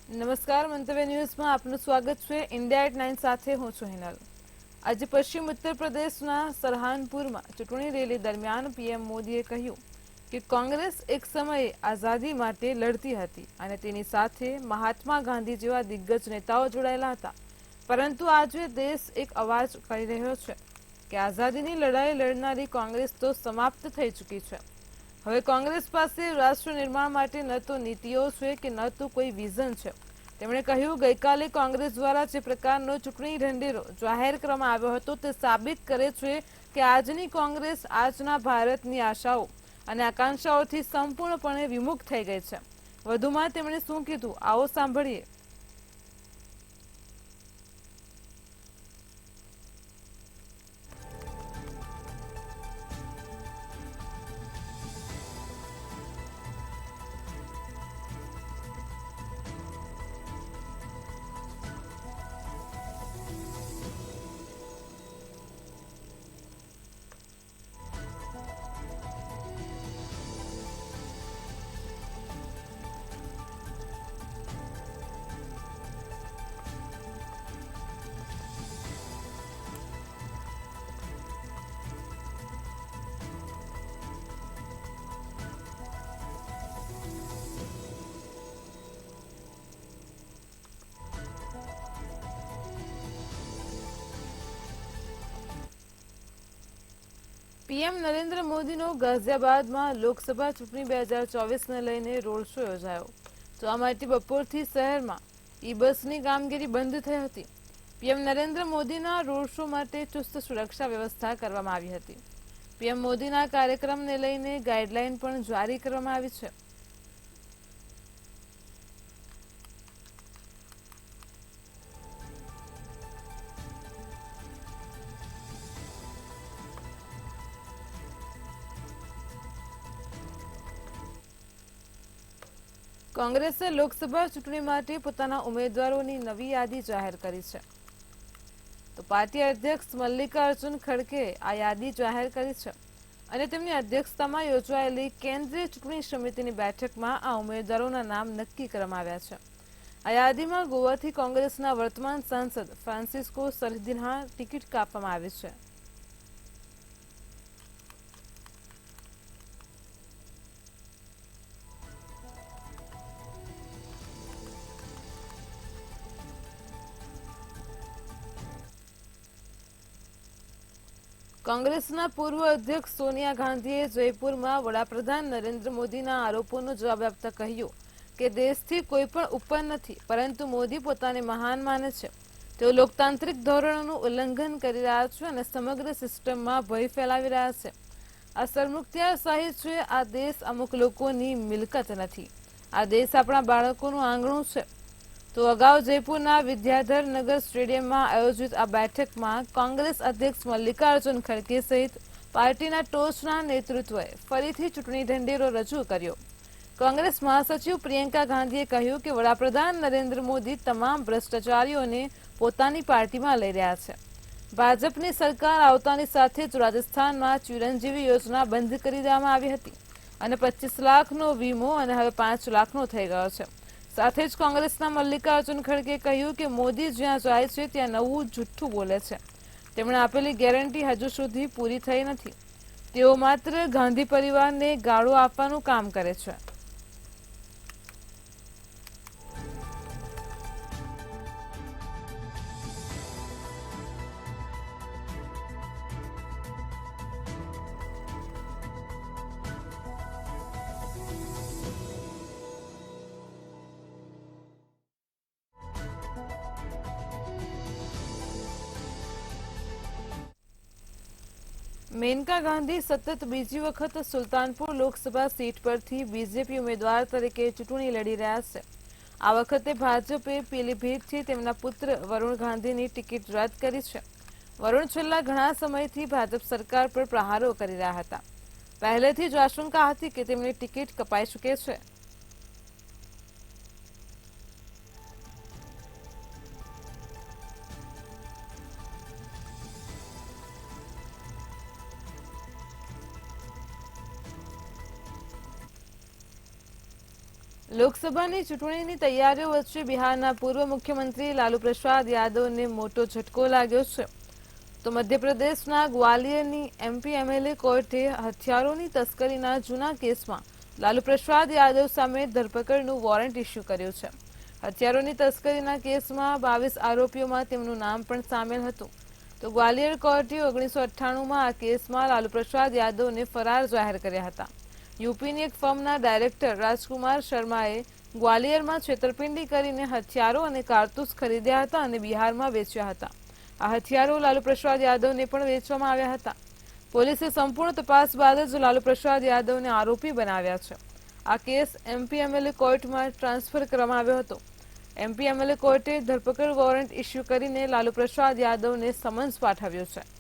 નમસ્કાર, મંતવ્ય ન્યૂઝમાં આપનું સ્વાગત છે। ઇન્ડિયા એટ 9 સાથે હું છું હિનલ। આજે પશ્ચિમ ઉત્તર પ્રદેશના સરહાનપુરમાં ચૂંટણી રેલી દરમિયાન પીએમ મોદીએ કહ્યું કે કોંગ્રેસ એક સમયે આઝાદી માટે લડતી હતી અને તેની સાથે મહાત્મા ગાંધી જેવા દિગ્ગજ નેતાઓ જોડાયેલા હતા, પરંતુ આજે દેશ એક અવાજ કરી રહ્યો છે કે આઝાદીની લડાઈ લડનારી કોંગ્રેસ તો સમાપ્ત થઈ ચૂકી છે। હવે કોંગ્રેસ પાસે રાષ્ટ્ર નિર્માણ માટે ન તો નીતિઓ છે કે ન તો કોઈ વિઝન છે। તેમણે કહ્યું, ગઈકાલે કોંગ્રેસ દ્વારા જે પ્રકારનો ચૂંટણી ઢંઢેરો જાહેર કરવામાં આવ્યો હતો તે સાબિત કરે છે કે આજની કોંગ્રેસ આજના ભારતની આશાઓ અને આકાંક્ષાઓથી સંપૂર્ણપણે વિમુખ થઈ ગઈ છે। વધુમાં તેમણે શું કીધું, આવો સાંભળીએ। પીએમ નરેન્દ્ર મોદીનો ગાઝિયાબાદમાં લોકસભા ચૂંટણી 2024ને લઈને રોડ શો યોજાયો। તો આ માટે બપોરથી શહેરમાં ઈ-બસની કામગીરી બંધ થઈ હતી। પીએમ નરેન્દ્ર મોદીના રોડ શો માટે ચુસ્ત સુરક્ષા વ્યવસ્થા કરવામાં આવી હતી। પીએમ મોદીના કાર્યક્રમને લઈને ગાઈડલાઈન પણ જારી કરવામાં આવી છે। કોંગ્રેસે લોકસભા ચૂંટણી માટે પોતાના ઉમેદવારોની નવી યાદી જાહેર કરી છે। તો પાર્ટી અધ્યક્ષ મલ્લિકાર્જુન ખડગેએ આ યાદી જાહેર કરી છે અને તેમની અધ્યક્ષતામાં યોજાયેલી કેન્દ્રીય ચૂંટણી સમિતિની બેઠકમાં આ ઉમેદવારોના નામ નક્કી કરવામાં આવ્યા છે। આ યાદીમાં ગોવાથી કોંગ્રેસના વર્તમાન સાંસદ ફ્રાન્સિસ્કો સરદિન્હા ટિકિટ કાપવામાં આવી છે। કોંગ્રેસના પૂર્વ અધ્યક્ષ સોનિયા ગાંધીએ જયપુરમાં વડાપ્રધાન નરેન્દ્ર મોદીના આરોપોનો જવાબ આપતા કહ્યું કે દેશથી કોઈ પણ ઉપર નથી, પરંતુ મોદી પોતાને મહાન માને છે। તેઓ લોકતાંત્રિક ધોરણોનું ઉલ્લંઘન કરી રહ્યા છે અને સમગ્ર સિસ્ટમમાં ભય ફેલાવી રહ્યા છે। આ સરમુખત્યારશાહી છે। આ દેશ અમુક લોકોની મિલકત નથી, આ દેશ આપણા બાળકોનું આંગણું છે। તો અગાઉ જયપુરના વિદ્યાધર નગર સ્ટેડિયમમાં આયોજિત આ બેઠકમાં કોંગ્રેસ અધ્યક્ષ મલ્લિકાર્જુન ખડગે સહિત પાર્ટીના ટોચના નેતૃત્વએ ફરીથી ચૂંટણી ઢંઢેરો રજૂ કર્યો। કોંગ્રેસ મહાસચિવ પ્રિયંકા ગાંધીએ કહ્યું કે વડાપ્રધાન નરેન્દ્ર મોદી તમામ ભ્રષ્ટાચારીઓને પોતાની પાર્ટીમાં લઈ રહ્યા છે। ભાજપની સરકાર આવતાની સાથે જ રાજસ્થાનમાં ચિરંજીવી યોજના બંધ કરી દેવામાં આવી હતી અને 25 લાખનો વીમો અને હવે 5 લાખનો થઈ ગયો છે। સાથે જ કોંગ્રેસના મલ્લિકાર્જુન ખડગે કહ્યું કે મોદી જ્યાં જાય છે ત્યાં નવું જુઠ્ઠું બોલે છે। તેમણે આપેલી ગેરંટી હજુ સુધી પૂરી થઈ નથી। તેઓ માત્ર ગાંધી પરિવારને ગાળો આપવાનું કામ કરે છે। મેનકા ગાંધી સતત બીજી વખત સુલતાનપુર લોકસભા સીટ પરથી બીજેપી ઉમેદવાર તરીકે ચૂંટણી લડી રહ્યા છે। આ વખતે ભાજપે પીલીભીતથી તેમના પુત્ર વરુણ ગાંધીની ટિકિટ રદ કરી છે। વરુણ છેલ્લા ઘણા સમયથી ભાજપ સરકાર પર પ્રહારો કરી રહ્યા હતા। પહેલેથી જ આશંકા હતી કે તેમની ટિકિટ કપાઈ શકે છે। લોકસભાની ચૂંટણીની તૈયારીઓ વચ્ચે બિહારના પૂર્વ મુખ્યમંત્રી લાલુ પ્રસાદ યાદવને મોટો ઝટકો લાગ્યો છે. તો મધ્યપ્રદેશના ગ્વાલિયરની એમપી એમએલએ કોર્ટે હથિયારોની તસ્કરીના જૂના કેસમાં લાલુ પ્રસાદ યાદવ સામે ધરપકડનું વોરંટ ઇસ્યુ કર્યું છે. હથિયારોની તસ્કરીના કેસમાં 22 આરોપીઓમાં તેમનું નામ પણ સામેલ હતું. તો ગ્વાલિયર કોર્ટે 1998માં આ કેસમાં લાલુ પ્રસાદ યાદવને ફરાર જાહેર કર્યા હતા. યુપીની એક ફર્મના ડાયરેક્ટર રાજકુમાર શર્માએ ગ્વાલિયરમાં છેતરપિંડી કરીને હથિયારો અને કારતૂસ ખરીદ્યા હતા અને બિહારમાં વેચ્યા હતા. આ હથિયારો લાલુ પ્રસાદ યાદવને પણ વેચવામાં આવ્યા હતા. પોલીસે સંપૂર્ણ તપાસ બાદ જ લાલુ પ્રસાદ યાદવને આરોપી બનાવ્યા છે. આ કેસ એમપી એમએલએ કોર્ટમાં ટ્રાન્સફર કરવામાં આવ્યો હતો. એમપી એમએલએ કોર્ટે ધરપકડ વોરંટ ઇસ્યુ કરીને લાલુ પ્રસાદ યાદવને સમન્સ પાઠવ્યો છે.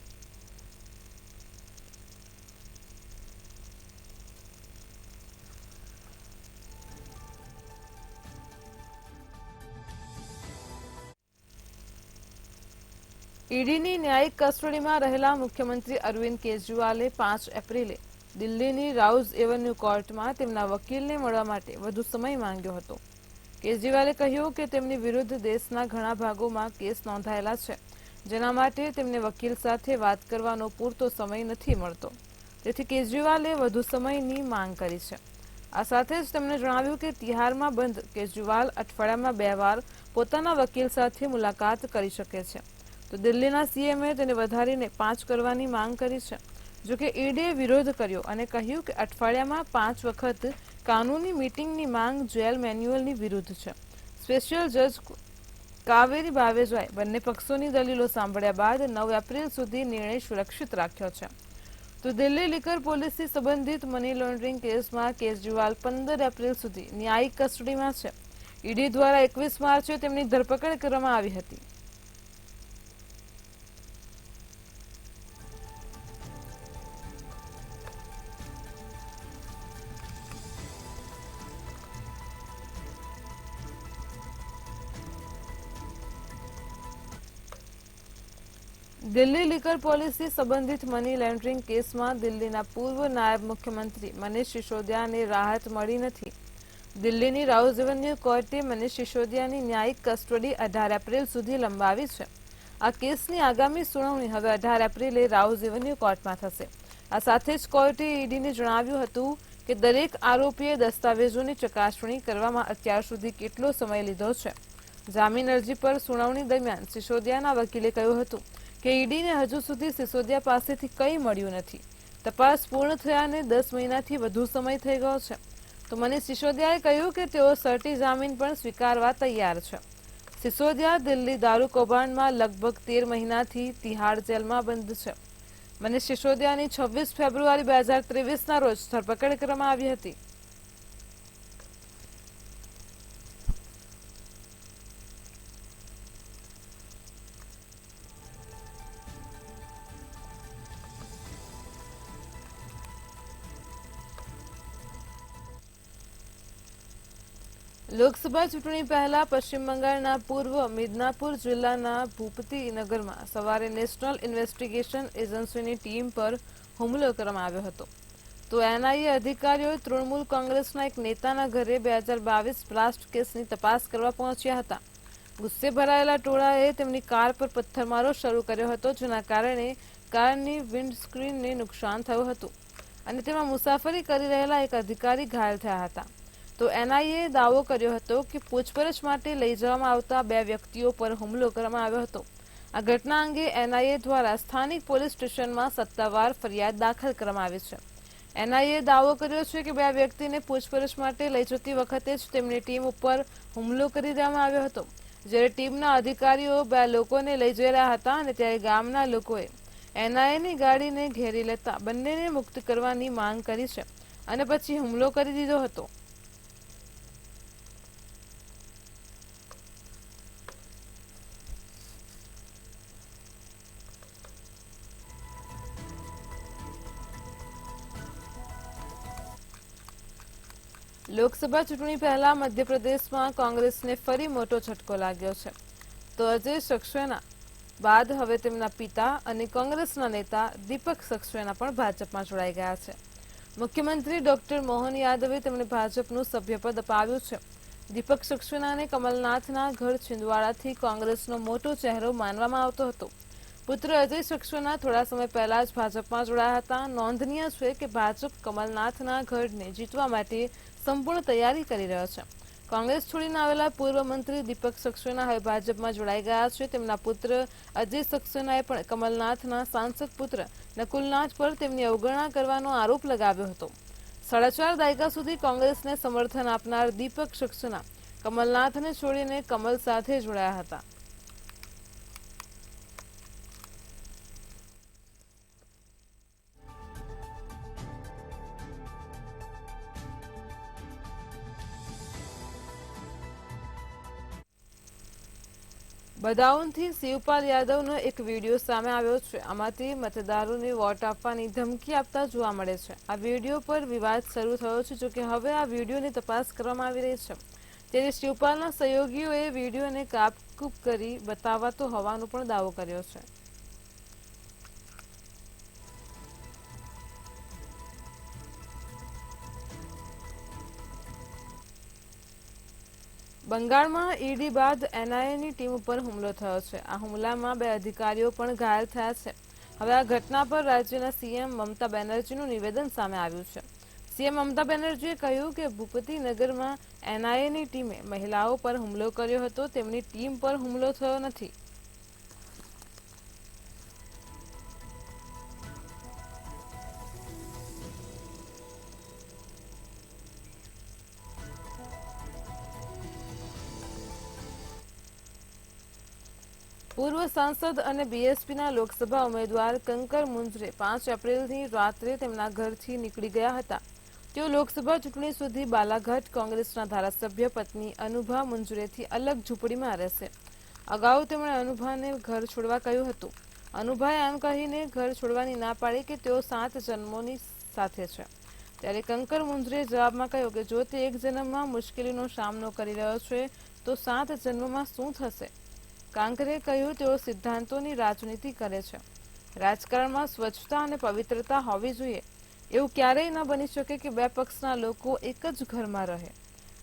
ઈડીની ન્યાયિક કસ્ટડીમાં રહેલા મુખ્યમંત્રી અરવિંદ કેજરીવાલે 5 એપ્રિલે દિલ્હીની રાઉઝ એવન્યુ કોર્ટમાં તેમના વકીલને મળવા માટે વધુ સમય માંગ્યો હતો. કેજરીવાલે કહ્યું કે તેમની વિરુદ્ધ દેશના ઘણા ભાગોમાં કેસ નોંધાયેલા છે, જેના માટે તેમને વકીલ સાથે વાત કરવાનો પૂરતો સમય નથી મળતો. તેથી કેજરીવાલે વધુ સમયની માંગ કરી છે. આ સાથે જ તેમણે જણાવ્યું કે તિહારમાં બંધ કેજરીવાલ અઠવાડિયામાં 2 વાર પોતાના વકીલ સાથે મુલાકાત કરી શકે છે. તો દિલ્હીના સીએમએ તેને વધારીને 5 કરવાની માંગ કરી છે. જોકે ઈડીએ વિરોધ કર્યો અને કહ્યું કે અઠવાડિયામાં 5 વખત કાનૂની મીટિંગની માંગ જેલ મેન્યુઅલની વિરુદ્ધ છે. સ્પેશિયલ જજ કાવેરી બાવેજાએ બંને પક્ષોની દલીલો સાંભળ્યા બાદ 9 એપ્રિલ સુધી નિર્ણય સુરક્ષિત રાખ્યો છે. તો દિલ્હી લિકર પોલિસી સંબંધિત મની લોન્ડરિંગ કેસમાં કેજરીવાલ 15 એપ્રિલ સુધી ન્યાયિક કસ્ટડીમાં છે. ઈડી દ્વારા 21 માર્ચે તેમની ધરપકડ કરવામાં આવી હતી. દિલ્હી લિકર પોલિસી સંબંધિત મની લોન્ડરિંગ કેસમાં દિલ્હીના પૂર્વ નાયબ મુખ્યમંત્રી મનીષ સિસોદિયાને રાહત મળી નથી. દિલ્હીની રાઉઝ એવન્યુ કોર્ટે મનીષ સિસોદિયાની ન્યાયિક કસ્ટડી 18 એપ્રિલ સુધી લંબાવી છે. આ કેસની આગામી સુનાવણી હવે 18 એપ્રિલે રાઉઝ એવન્યુ કોર્ટમાં થશે. આ સાથે જ કોર્ટે ઈડીને જણાવ્યું હતું કે દરેક આરોપીએ દસ્તાવેજોની ચકાસણી કરવામાં અત્યાર સુધી કેટલો સમય લીધો છે. જામીન અરજી પર સુનાવણી દરમિયાન સિસોદિયાના વકીલે કહ્યું હતું કે ઈડીને હજુ સુધી સિસોદિયા પાસેથી કંઈ મળ્યું નથી. તપાસ પૂર્ણ થયાને 10 મહિનાથી વધુ સમય થઈ ગયો છે. તો મનીષ સિસોદિયાએ કહ્યું કે તેઓ સર્ટી જામીન પણ સ્વીકારવા તૈયાર છે. સિસોદિયા દિલ્હી દારૂ કૌભાંડમાં લગભગ 13 મહિનાથી તિહાડ જેલમાં બંધ છે. મનીષ સિસોદિયાની 26 ફેબ્રુઆરી 2023ના રોજ ધરપકડ કરવામાં આવી હતી. લોકસભા ચૂંટણી પહેલા પશ્ચિમ બંગાળના પૂર્વ મિદનાપુર જિલ્લાના ભૂપતિ નગરમાં સવારે નેશનલ ઇન્વેસ્ટિગેશન એજન્સીની ટીમ પર હુમલો કરવામાં આવ્યો હતો. તો એનઆઈએ અધિકારીઓ તૃણમૂલ કોંગ્રેસના એક નેતાના ઘરે 2022 બ્લાસ્ટ કેસની તપાસ કરવા પહોંચ્યા હતા. ગુસ્સે ભરાયેલા ટોળાએ તેમની કાર પર પથ્થરમારો શરૂ કર્યો હતો, જેના કારણે કારની વિન્ડસ્ક્રીનને નુકસાન થયું હતું અને તેમાં મુસાફરી કરી રહેલા એક અધિકારી ઘાયલ થયા હતા. તો એનઆઈએ દાવો કર્યો હતો કે પૂછપરછ માટે લઈ જવામાં આવતા 2 વ્યક્તિઓ પર હુમલો કરવામાં આવ્યો હતો. આ ઘટના અંગે એનઆઈએ દ્વારા સ્થાનિક પોલીસ સ્ટેશનમાં સત્તાવાર ફરિયાદ દાખલ કરવામાં આવી છે. એનઆઈએ દાવો કર્યો છે કે 2 વ્યક્તિને પૂછપરછ માટે લઈ જતી વખતે જ તેમની ટીમ ઉપર હુમલો કરી દેવામાં આવ્યો હતો. જ્યારે ટીમના અધિકારીઓ 2 લોકોને લઈ જઈ રહ્યા હતા અને ત્યારે ગામના લોકોએ એનઆઈએની ગાડીને ઘેરી લેતા બંનેને મુક્ત કરવાની માંગ કરી છે અને પછી હુમલો કરી દીધો હતો. લોકસભા ચૂંટણી પહેલા મધ્યપ્રદેશમાં કોંગ્રેસને ફરી મોટો ઝટકો લાગ્યો છે. તો અજય સક્સેના બાદ હવે તેમના પિતા અને કોંગ્રેસના નેતા દીપક સક્સેના પણ ભાજપમાં જોડાઈ ગયા છે. મુખ્યમંત્રી ડોક્ટર મોહન યાદવે તેમને ભાજપનું સભ્યપદ અપાવ્યું છે. દીપક સક્સેનાને કમલનાથના ઘર છિંદવાડાથી કોંગ્રેસનો મોટો ચહેરો માનવામાં આવતો હતો. પુત્ર અજય સક્સેના થોડા સમય પહેલા જ ભાજપમાં જોડાયા હતા. નોંધનીય છે કે ભાજપ કમલનાથના ગઢને જીતવા માટે સંપૂર્ણ તૈયારી કરી રહ્યો છે. કોંગ્રેસ છોડીને આવેલા પૂર્વ મંત્રી દીપક સક્સેના હવે ભાજપમાં જોડાઈ ગયા છે. તેમના પુત્ર અજય સક્સેનાએ પણ કમલનાથના સાંસદ પુત્ર નકુલનાથ પર તેમની અવગણના કરવાનો આરોપ લગાવ્યો હતો. 4.5 દાયકા સુધી કોંગ્રેસને સમર્થન આપનાર દીપક સક્સેના કમલનાથને છોડીને કમલ સાથે જોડાયા હતા. બદાઉનથી શિવપાલ યાદવનો એક વિડીયો સામે આવ્યો છે. આમાંથી મતદારોને વોટ આપવાની ધમકી આપતા જોવા મળે છે. આ વિડીયો પર વિવાદ શરૂ થયો છે. જોકે હવે આ વિડીયોની તપાસ કરવામાં આવી રહી છે. ત્યારે શિવપાલના સહયોગીઓએ વિડીયોને કાપકૂપ કરી બતાવાતો હોવાનો પણ દાવો કર્યો છે. બંગાળમાં ઈડી બાદ એનઆઈએની ટીમ ઉપર હુમલો થયો છે. આ હુમલામાં 2 અધિકારીઓ પણ ઘાયલ થયા છે. હવે આ ઘટના પર રાજ્યના સીએમ મમતા બેનર્જીનું નિવેદન સામે આવ્યું છે. સીએમ મમતા બેનર્જીએ કહ્યું કે ભૂપતિનગરમાં એનઆઈએની ટીમે મહિલાઓ પર હુમલો કર્યો હતો. તેમની ટીમ પર હુમલો થયો નથી. પૂર્વ સાંસદ અને બીએસપીના લોકસભા ઉમેદવાર કંકર મુંજરે 5 એપ્રિલની રાત્રે તેમના ઘરથી નીકળી ગયા હતા. તેઓ લોકસભા ચૂંટણી સુધી બાલાઘાટ કોંગ્રેસના ધારાસભ્ય પત્ની અનુભા મુંજરેથી અલગ ઝૂંપડીમાં રહેશે. અગાઉ તેમણે અનુભાને ઘર છોડવા કહ્યું હતું. અનુભાએ એમ કહીને ઘર છોડવાની ના પાડી કે તેઓ 7 જન્મોની સાથે છે. ત્યારે કંકર મુંજરેએ જવાબમાં કહ્યું કે જો તે એક જન્મમાં મુશ્કેલીનો સામનો કરી રહ્યો છે તો 7 જન્મમાં શું થશે. કાંકરે કહ્યું તેઓ સિદ્ધાંતોની રાજનીતિ કરે છે. રાજકારણમાં સ્વચ્છતા અને પવિત્રતા હોવી જોઈએ. એવું ક્યારેય ન બની શકે કે 2 પક્ષના લોકો એક જ ઘરમાં રહે.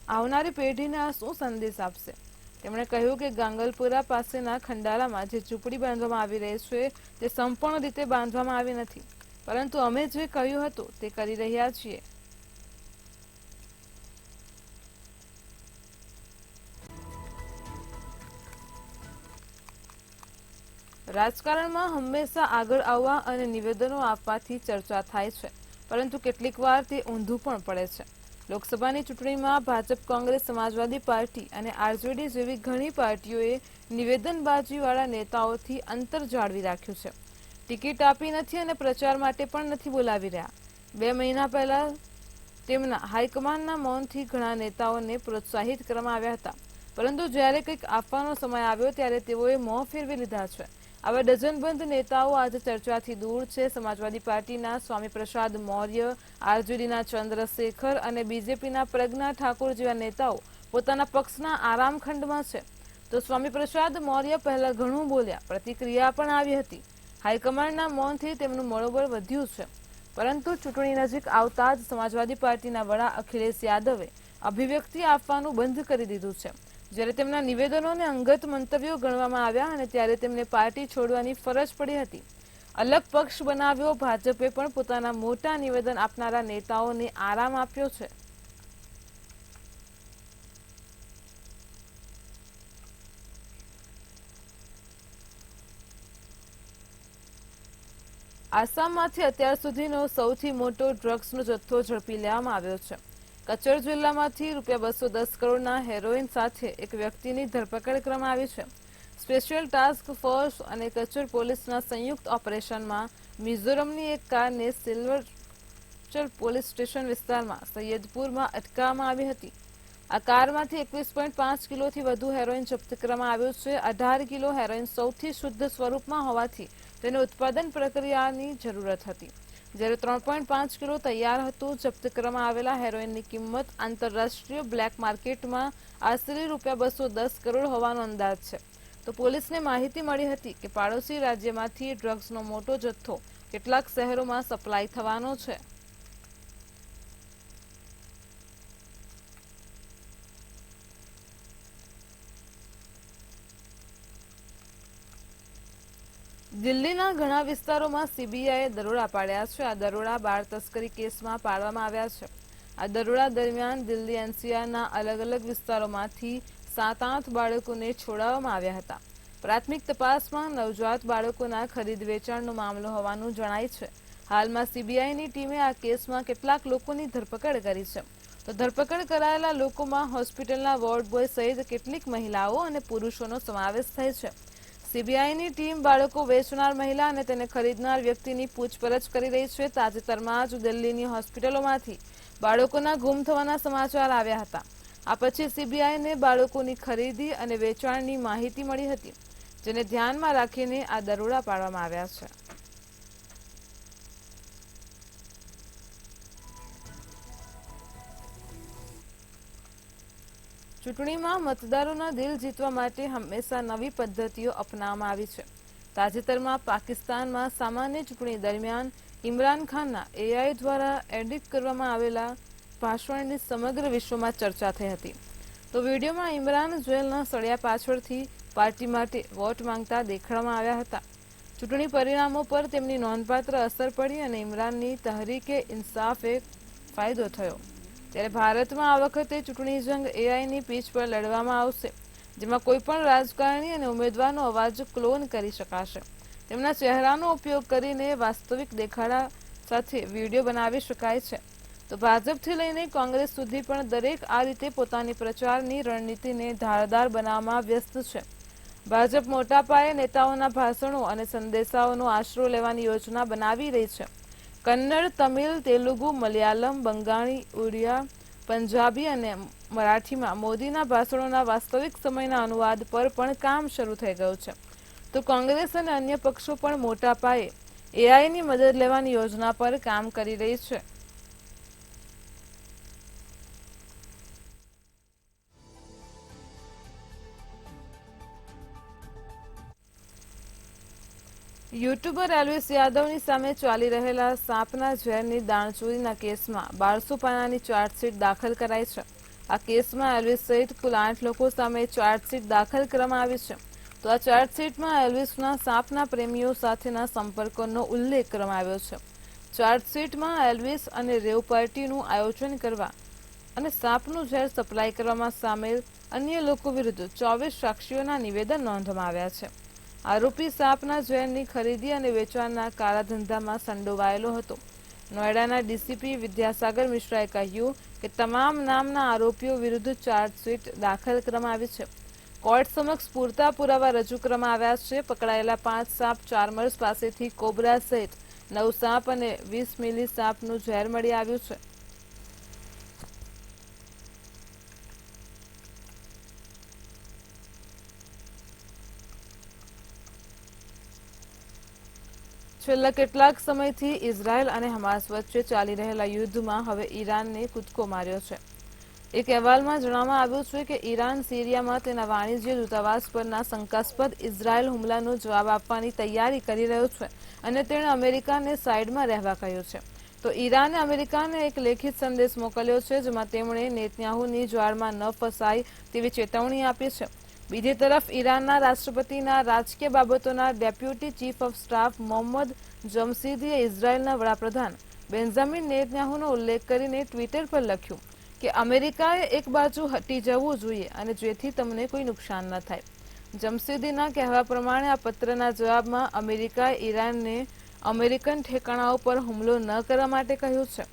આવનારી પેઢીને આ શું સંદેશ આપશે. તેમણે કહ્યું કે ગાંગલપુરા પાસેના ખંડાલામાં જે ઝૂંપડી બાંધવામાં આવી રહી છે તે સંપૂર્ણ રીતે બાંધવામાં આવી નથી, પરંતુ અમે જે કહ્યું હતું તે કરી રહ્યા છીએ. રાજકારણમાં હંમેશા આગળ આવવા અને નિવેદનો આપવાથી ચર્ચા થાય છે, પરંતુ કેટલીક વાર તે ઊંધું પણ પડે છે. લોકસભાની ચૂંટણીમાં ભાજપ, કોંગ્રેસ, સમાજવાદી પાર્ટી અને આરજેડી જેવી ઘણી પાર્ટીઓએ નિવેદનબાજીવાળા નેતાઓથી અંતર જાળવી રાખ્યું છે. ટિકિટ આપી નથી અને પ્રચાર માટે પણ નથી બોલાવી રહ્યા. 2 મહિના પહેલા તેમના હાઈકમાન્ડના મૌનથી ઘણા નેતાઓને પ્રોત્સાહિત કરવામાં આવ્યા હતા, પરંતુ જ્યારે કંઈક આપવાનો સમય આવ્યો ત્યારે તેઓએ મોં ફેરવી લીધા છે. આવા ડઝનબંધ નેતાઓ આજે ચર્ચાથી દૂર છે. સમાજવાદી પાર્ટીના સ્વામી પ્રસાદ મૌર્ય, આરજેડીના ચંદ્રશેખર અને બીજેપીના પ્રજ્ઞા ઠાકુર જેવા નેતાઓ પોતાના પક્ષના આરામખંડમાં છે. તો સ્વામી પ્રસાદ મૌર્ય પહેલા ઘણું બોલ્યા, પ્રતિક્રિયા પણ આવી હતી. હાઈકમાન્ડના મૌનથી તેમનું મનોબળ વધ્યું છે. પરંતુ ચૂંટણી નજીક આવતા જ સમાજવાદી પાર્ટીના વડા અખિલેશ યાદવે અભિવ્યક્તિ આપવાનું બંધ કરી દીધું છે. જ્યારે તેમના નિવેદનોને અંગત મંતવ્યો ગણવામાં આવ્યા અને ત્યારે તેમને પાર્ટી છોડવાની ફરજ પડી હતી. અલગ પક્ષ બનાવ્યો. ભાજપે પણ પોતાના મોટા નિવેદન આપનારા નેતાઓને આરામ આપ્યો છે. આસામમાંથી અત્યાર સુધીનો સૌથી મોટો ડ્રગ્સનો જથ્થો ઝડપી લેવામાં આવ્યો છે. કચ્છર જિલ્લામાંથી ₹210 કરોડના હેરોઇન સાથે એક વ્યક્તિની ધરપકડ કરવામાં આવી છે. સ્પેશિયલ ટાસ્ક ફોર્સ અને કચ્છર પોલીસના સંયુક્ત ઓપરેશનમાં મિઝોરમની એક કારને સિલ્વરચર પોલીસ સ્ટેશન વિસ્તારમાં સૈયદપુરમાં અટકાવવામાં આવી હતી. આ કારમાંથી 21.5 કિલોથી વધુ હેરોઇન જપ્ત કરવામાં આવ્યું છે. 18 કિલો હેરોઇન સૌથી શુદ્ધ સ્વરૂપમાં હોવાથી તેની ઉત્પાદન પ્રક્રિયાની જરૂરત હતી, જ્યારે 3.5 કિલો તૈયાર હતું. જપ્ત કરવામાં આવેલા હેરોઇનની કિંમત આંતરરાષ્ટ્રીય બ્લેક માર્કેટમાં આશરે ₹210 કરોડ હોવાનો અંદાજ છે. તો પોલીસને માહિતી મળી હતી કે પાડોશી રાજ્યમાંથી ડ્રગ્સનો મોટો જથ્થો કેટલાક શહેરોમાં સપ્લાય થવાનો છે. દિલ્હીના ઘણા વિસ્તારોમાં સીબીઆઈએ દરોડા પાડ્યા છે. આ દરોડા બાળ તસ્કરી કેસમાં પાડવામાં આવ્યા છે. આ દરોડા દરમિયાન દિલ્હી એનસીઆરના અલગ અલગ વિસ્તારોમાંથી 7-8 બાળકોને છોડાવવામાં આવ્યા હતા. પ્રાથમિક તપાસમાં નવજાત બાળકોના ખરીદ વેચાણનો મામલો હોવાનું જણાય છે. હાલમાં સીબીઆઈની ટીમે આ કેસમાં કેટલાક લોકોની ધરપકડ કરી છે. તો ધરપકડ કરાયેલા લોકોમાં હોસ્પિટલના વોર્ડ બોય સહિત કેટલીક મહિલાઓ અને પુરુષોનો સમાવેશ થાય છે. સીબીઆઈની ટીમ બાળકો વેચનાર મહિલા અને તેને ખરીદનાર વ્યક્તિની પૂછપરછ કરી રહી છે. તાજેતરમાં જ દિલ્હીની હોસ્પિટલોમાંથી બાળકોના ગુમ થવાના સમાચાર આવ્યા હતા. આ પછી સીબીઆઈને બાળકોની ખરીદી અને વેચાણની માહિતી મળી હતી, જેને ધ્યાનમાં રાખીને આ દરોડા પાડવામાં આવ્યા છે. ચૂંટણીમાં મતદારોના દિલ જીતવા માટે હંમેશા નવી પદ્ધતિઓ અપનાવવામાં આવી છે. તાજેતરમાં પાકિસ્તાનમાં સામાન્ય ચૂંટણી દરમિયાન ઇમરાન ખાનના એઆઈ દ્વારા એડિટ કરવામાં આવેલા ભાષણની સમગ્ર વિશ્વમાં ચર્ચા થઈ હતી. તો વિડીયોમાં ઇમરાન જેલના સળિયા પાછળથી પાર્ટી માટે વોટ માંગતા દેખાડવામાં આવ્યા હતા. ચૂંટણી પરિણામો પર તેમની નોંધપાત્ર અસર પડી અને ઇમરાનની તહરીકે ઇન્સાફે ફાયદો થયો. ત્યારે ભારતમાં આ વખતે ચૂંટણી જંગ એઆઈની પીચ પર લડવામાં આવશે, જેમાં કોઈપણ રાજકારણી અને ઉમેદવારનો અવાજ ક્લોન કરી શકાશે. તેમના ચહેરાનો ઉપયોગ કરીને વાસ્તવિક દેખાડા સાથે વિડીયો બનાવી શકાય છે. તો ભાજપથી લઈને કોંગ્રેસ સુધી પણ દરેક આ રીતે પોતાની પ્રચારની રણનીતિને ધારદાર બનાવવામાં વ્યસ્ત છે. ભાજપ મોટા પાયે નેતાઓના ભાષણો અને સંદેશાઓનો આશરો લેવાની યોજના બનાવી રહી છે. કન્નડ, તમિલ, તેલુગુ, મલયાલમ, બંગાળી, ઉડિયા, પંજાબી અને મરાઠીમાં મોદીના ભાષણોના વાસ્તવિક સમયના અનુવાદ પર પણ કામ શરૂ થઈ ગયું છે. તો કોંગ્રેસ અને અન્ય પક્ષો પણ મોટા પાયે એઆઈની મદદ લેવાની યોજના પર કામ કરી રહી છે. યુટ્યુબર એલ્વિસ યાદવની સામે ચાલી રહેલા સાપના ઝેરની દાણચોરીના કેસમાં 1200 પાનાની ચાર્જશીટ દાખલ કરાઈ છે. આ કેસમાં એલ્વિસ સહિત કુલ 8 લોકો સામે ચાર્જશીટ દાખલ કરવામાં આવી છે. તો આ ચાર્જશીટમાં એલ્વિસના સાપના પ્રેમીઓ સાથેના સંપર્કોનો ઉલ્લેખ કરવામાં આવ્યો છે. ચાર્જશીટમાં એલ્વિસ અને રેવ પાર્ટીનું આયોજન કરવા અને સાપનું ઝેર સપ્લાય કરવામાં સામેલ અન્ય લોકો વિરુદ્ધ 24 સાક્ષીઓના નિવેદન નોંધવામાં આવ્યા છે. આરોપી સાપના ઝેરની ખરીદી અને વેચાણના કાળા ધંધામાં સંડોવાયેલો હતો. નોઈડાના ડીસીપી વિદ્યાસાગર મિશ્રાએ કહ્યું કે તમામ નામના આરોપીઓ વિરુદ્ધ ચાર્જશીટ દાખલ કરવામાં આવી છે. કોર્ટ સમક્ષ પૂરતા પુરાવા રજૂ કરવામાં આવ્યા છે. પકડાયેલા 5 સાપ ચાર્મર્સ પાસેથી કોબરા સહિત 9 સાપ અને 20 મિલી સાપનું ઝેર મળી આવ્યું છે. છેલ્લા કેટલાક સમયથી ઇઝરાયલ અને હમાસ વચ્ચે ચાલી રહેલા યુદ્ધમાં હવે ઈરાનને કૂદકો માર્યો છે. એક અહેવાલમાં જણાવવામાં આવ્યું છે કે ઈરાન સિરિયામાં તેના વાણિજ્ય દૂતાવાસ પરના શંકાસ્પદ ઇઝરાયલ હુમલાનો જવાબ આપવાની તૈયારી કરી રહ્યો છે અને તેણે અમેરિકાને સાઇડમાં રહેવા કહ્યું છે. તો ઈરાને અમેરિકાને એક લેખિત સંદેશ મોકલ્યો છે, જેમાં તેમણે નેતન્યાહુની જાળમાં ન ફસાય તેવી ચેતવણી આપી છે. બીજી તરફ ઈરાનના રાષ્ટ્રપતિના રાજકીય બાબતોના deputy chief of staff Mohammad જમશીદીએ ઇઝરાયલના વડાપ્રધાન બેન્જામિન નેતન્યાહુનો ઉલ્લેખ કરીને ટ્વિટર પર લખ્યું કે અમેરિકાએ એક બાજુ હટી જવું જોઈએ અને જેથી તમને કોઈ નુકસાન ન થાય. જમશીદીના કહેવા પ્રમાણે આ પત્રના જવાબમાં અમેરિકાએ ઈરાનને અમેરિકન ઠેકાણાઓ પર હુમલો ન કરવા માટે કહ્યું છે.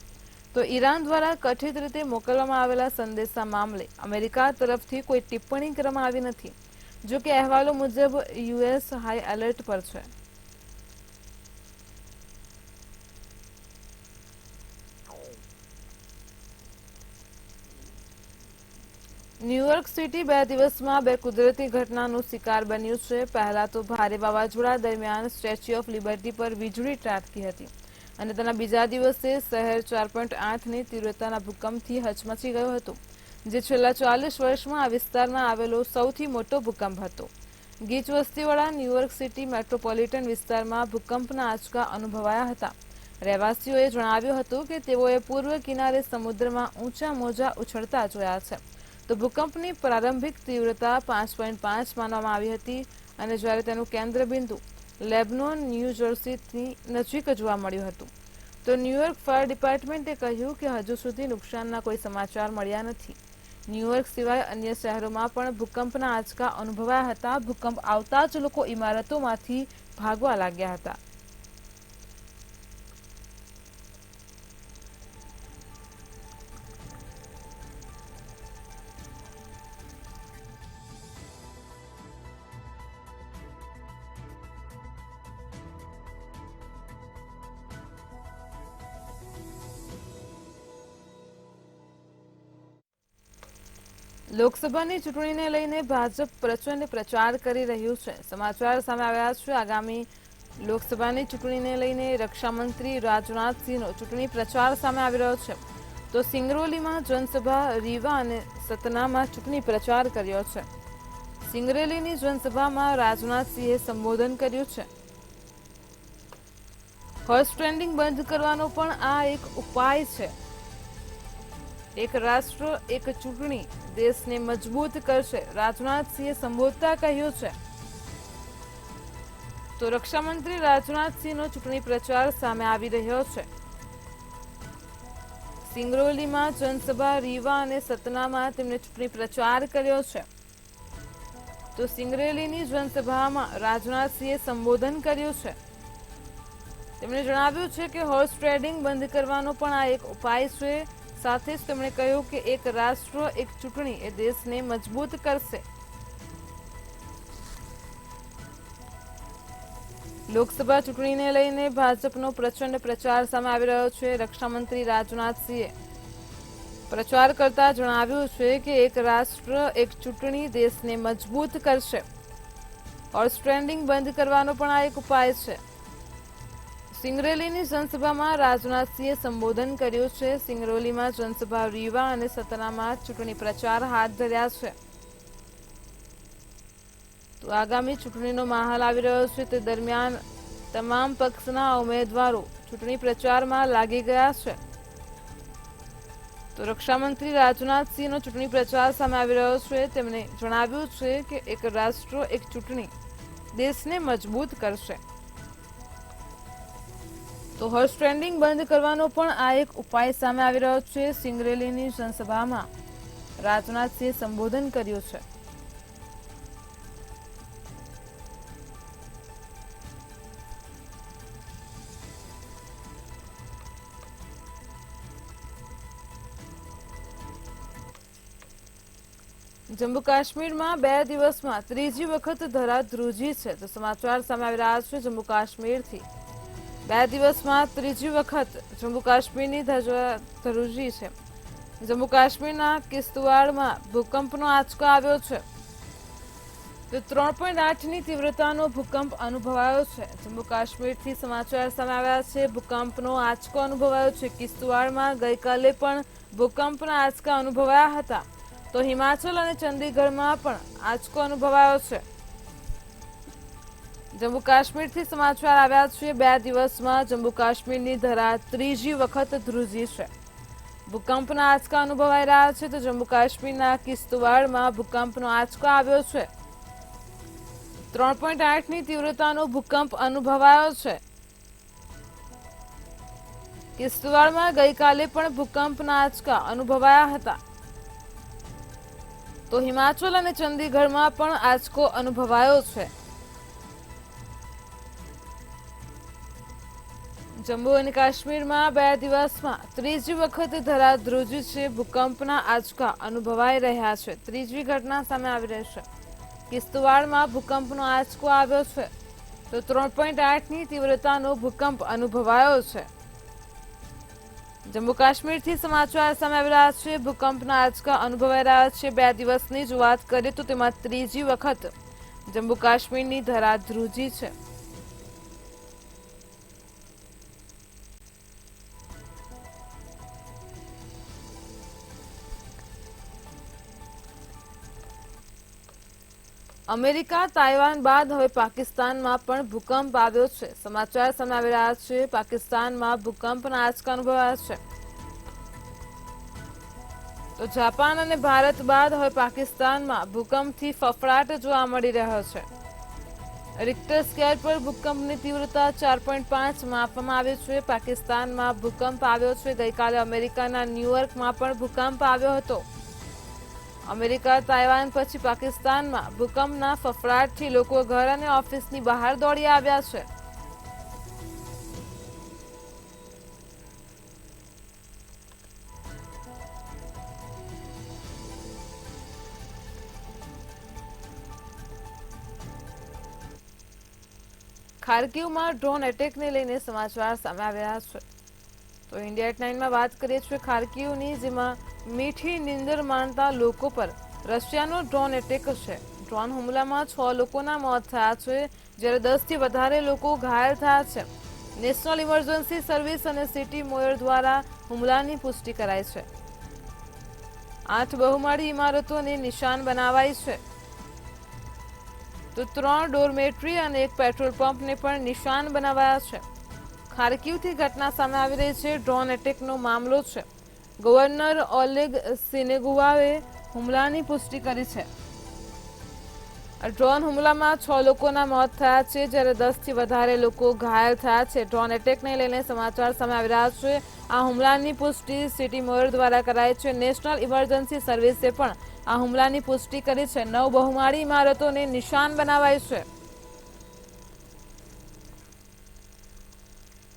તો ઈરાન દ્વારા કથિત રીતે મોકલવામાં આવેલા સંદેશા મામલે અમેરિકા તરફથી કોઈ ટિપ્પણી કરવામાં આવી નથી. જો કે અહેવાલો મુજબ યુએસ હાઈ એલર્ટ પર છે. ન્યુયોર્ક સિટી 2 દિવસમાં 2 કુદરતી ઘટનાનો શિકાર બન્યું છે. પહેલા તો ભારે વાવાઝોડા દરમિયાન સ્ટેચ્યુ ઓફ લિબર્ટી પર વીજળી ત્રાટકી હતી અને તેના બીજા દિવસે શહેર 4.8ની તીવ્રતાના ભૂકંપથી હચમચી ગયો હતો, જે છેલ્લા 40 વર્ષમાં આ વિસ્તારમાં આવેલો સૌથી મોટો ભૂકંપ હતો. ગીચ વસ્તીવાળા ન્યુયોર્ક સિટી મેટ્રોપોલિટન વિસ્તારમાં ભૂકંપના આંચકા અનુભવાયા હતા. રહેવાસીઓએ જણાવ્યું હતું કે તેઓએ પૂર્વ કિનારે સમુદ્રમાં ઊંચા મોજા ઉછળતા જોયા છે. તો ભૂકંપની પ્રારંભિક તીવ્રતા 5.5 માનવામાં આવી હતી અને જ્યારે તેનું કેન્દ્ર બિંદુ લેબનોન ન્યૂ જર્સીની નજીક જોવા મળ્યું હતું. તો ન્યૂયોર્ક ફાયર ડિપાર્ટમેન્ટે કહ્યું કે હજુ સુધી નુકસાનના કોઈ સમાચાર મળ્યા નથી. ન્યૂયોર્ક સિવાય અન્ય શહેરોમાં પણ ભૂકંપના આંચકા અનુભવાયા હતા. ભૂકંપ આવતા જ લોકો ઇમારતોમાંથી ભાગવા લાગ્યા હતા. લોકસભાની ચૂંટણીને લઈને ભાજપ પ્રચંડ પ્રચાર કરી રહ્યું છે. સમાચાર સામે આવ્યા છે. આગામી લોકસભાની ચૂંટણીને લઈને રક્ષામંત્રી રાજનાથસિંહનો ચૂંટણી પ્રચાર સામે આવી રહ્યો છે. તો સિંગરૌલીમાં જનસભા, રીવા અને સતનામાં ચૂંટણી પ્રચાર કર્યો છે. સિંગરૌલીની જનસભામાં રાજનાથસિંહે સંબોધન કર્યું છે. હોર્સ ટ્રેડિંગ બંધ કરવાનો પણ આ એક ઉપાય છે. એક રાષ્ટ્ર એક ચૂંટણી દેશને મજબૂત કરશે, રાજનાથસિંહે સંબોધતા કહ્યું છે. તો રક્ષામંત્રી રાજનાથસિંહનો ચૂંટણી પ્રચાર સામે આવી રહ્યો છે. સિંગરૌલીમાં જનસભા, રીવા અને સતનામાં તેમણે ચૂંટણી પ્રચાર કર્યો છે. તો સિંગરૌલીની જનસભામાં રાજનાથસિંહે સંબોધન કર્યું છે. તેમણે જણાવ્યું છે કે હોર્સ ટ્રેડિંગ બંધ કરવાનો પણ આ એક ઉપાય છે. સાથે જ તેમણે કહ્યું કે એક રાષ્ટ્ર એક ચૂંટણી એ દેશને મજબૂત કરશે. લોકસભા ચૂંટણીને લઈને ભાજપનો પ્રચંડ પ્રચાર સામે આવી રહ્યો છે. રક્ષામંત્રી રાજનાથસિંહે પ્રચાર કરતા જણાવ્યું છે કે એક રાષ્ટ્ર એક ચૂંટણી દેશને મજબૂત કરશે. હોર્સ ટ્રેડિંગ બંધ કરવાનો પણ આ એક ઉપાય છે. સિંગરૌલીની જનસભામાં રાજનાથસિંહે સંબોધન કર્યું છે. સિંગરૌલીમાં જનસભા, રીવા અને સતનામાં ચૂંટણી પ્રચાર હાથ ધર્યા છે. તો આગામી ચૂંટણીનો માહોલ આવી રહ્યો છે. તે દરમિયાન તમામ પક્ષના ઉમેદવારો ચૂંટણી પ્રચારમાં લાગી ગયા છે. તો રક્ષામંત્રી રાજનાથસિંહનો ચૂંટણી પ્રચાર સામે આવી રહ્યો છે. તેમણે જણાવ્યું છે કે એક રાષ્ટ્ર એક ચૂંટણી દેશને મજબૂત કરશે. તો હોર્સ ટ્રેડિંગ બંધ કરવાનો પણ આ એક ઉપાય સામે આવી રહ્યો છે. સિંગરૌલીની જનસભામાં રાજનાથસિંહે સંબોધન કર્યું છે. જમ્મુ કાશ્મીરમાં 2 દિવસમાં ત્રીજી વખત ધરાધ્રુજી છે. તો સમાચાર સામે આવી રહ્યા છે. જમ્મુ કાશ્મીરથી 2 દિવસમાં ત્રીજી વખત જમ્મુ કાશ્મીરની ધરાધ્રુજી છે. જમ્મુ કાશ્મીરના કિશ્તવાડમાં ભૂકંપનો આંચકો આવ્યો છે. તો 3.8ની તીવ્રતાનો ભૂકંપ અનુભવાયો છે. જમ્મુ કાશ્મીરથી સમાચાર સામે આવ્યા છે. ભૂકંપનો આંચકો અનુભવાયો છે. કિશ્તવાડમાં ગઈકાલે પણ ભૂકંપના આંચકા અનુભવાયા હતા. તો હિમાચલ અને ચંદીગઢમાં પણ આંચકો અનુભવાયો છે. જમ્મુ કાશ્મીરથી સમાચાર આવ્યા છે. 2 દિવસમાં જમ્મુ કાશ્મીરની ધરા ત્રીજી વખત ધ્રુજી છે. ભૂકંપના આંચકા અનુભવાઈ રહ્યા છે. તો જમ્મુ કાશ્મીરના કિશ્તવાડમાં ભૂકંપનો આંચકો આવ્યો છે. 3.8ની તીવ્રતાનો ભૂકંપ અનુભવાયો છે. કિશ્તવાડમાં ગઈકાલે પણ ભૂકંપના આંચકા અનુભવાયા હતા. તો હિમાચલ અને ચંદીગઢમાં પણ આંચકો અનુભવાયો છે. જમ્મુ અને કાશ્મીરમાં 2 દિવસમાં ત્રીજી વખત ધરાધ્રુજી છે. ભૂકંપના આંચકા અનુભવાઈ રહ્યા છે. ત્રીજી ઘટના સામે આવી રહી છે. કિશ્તવાડમાં ભૂકંપનો આંચકો આવ્યો છે. તો 3.8ની તીવ્રતાનો ભૂકંપ અનુભવાયો છે. જમ્મુ કાશ્મીરથી સમાચાર સામે આવી રહ્યા છે. ભૂકંપના આંચકા અનુભવાઈ રહ્યા છે. 2 દિવસની જો વાત કરીએ તો તેમાં ત્રીજી વખત જમ્મુ કાશ્મીરની ધરાધ્રુજી છે. અમેરિકા, તાઇવાન બાદ હવે પાકિસ્તાનમાં પણ ભૂકંપ આવ્યો છે. સમાચાર સામે આવી રહ્યા છે. પાકિસ્તાનમાં ભૂકંપના આંચકા અનુભવાયા છે. તો જાપાન અને ભારત બાદ હવે પાકિસ્તાનમાં ભૂકંપથી ફફડાટ જોવા મળી રહ્યો છે. રિક્ટર સ્કેલ પર ભૂકંપની તીવ્રતા 4.5 માપવામાં આવ્યો છે. પાકિસ્તાનમાં ભૂકંપ આવ્યો છે. ગઈકાલે અમેરિકાના ન્યૂયોર્કમાં પણ ભૂકંપ આવ્યો હતો. અમેરિકા તાઇવાન પછી પાકિસ્તાનમાં ભૂકંપના ફફડાટથી લોકો ઘર અને ઓફિસની બહાર દોડી આવ્યા છે. ખાર્કિવમાં ડ્રોન એટેકને લઈને સમાચાર સામે આવ્યા છે. તો ઇન્ડિયા એટ 9માં વાત કરીએ છીએ ખાર્કિવની, જેમાં મીઠી નીંદર માણતા લોકો પર રશિયાનો ડ્રોન એટેક છે. ડ્રોન હુમલામાં 6 લોકોના મોત થયા છે, જ્યારે 10થી વધારે લોકો ઘાયલ થયા છે. નેશનલ ઇમરજન્સી સર્વિસ અને સિટી મેયર દ્વારા હુમલાની પુષ્ટિ કરાઈ છે. 8 બહુમાળી ઇમારતોને નિશાન બનાવાઈ છે, તો 3 ડોરમેટ્રી અને 1 પેટ્રોલ પંપને પણ નિશાન બનાવાયા છે. ખાર્કિવથી ઘટના સામે આવી રહી છે. ડ્રોન એટેકનો મામલો છે. ગવર્નર ઓલેગ સિનેગુવાએ હુમલાની પુષ્ટિ કરી છે. ડ્રોન હુમલામાં 6 લોકોના મોત થયા છે, જ્યારે 10થી વધારે લોકો ઘાયલ થયા છે. ડ્રોન એટેકને લઈને સમાચાર સામે આવી રહ્યા છે. આ હુમલાની પુષ્ટિ સિટી મેયર દ્વારા કરાઈ છે. નેશનલ ઇમરજન્સી સર્વિસે પણ આ હુમલાની પુષ્ટિ કરી છે. 9 બહુમાળી ઇમારતોને નિશાન બનાવાઈ છે.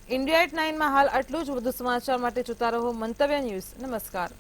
ઇન્ડિયા એટ 9માં હાલ આટલું જ. વધુ સમાચાર માટે જોતા રહો મંતવ્ય ન્યૂઝ. નમસ્કાર.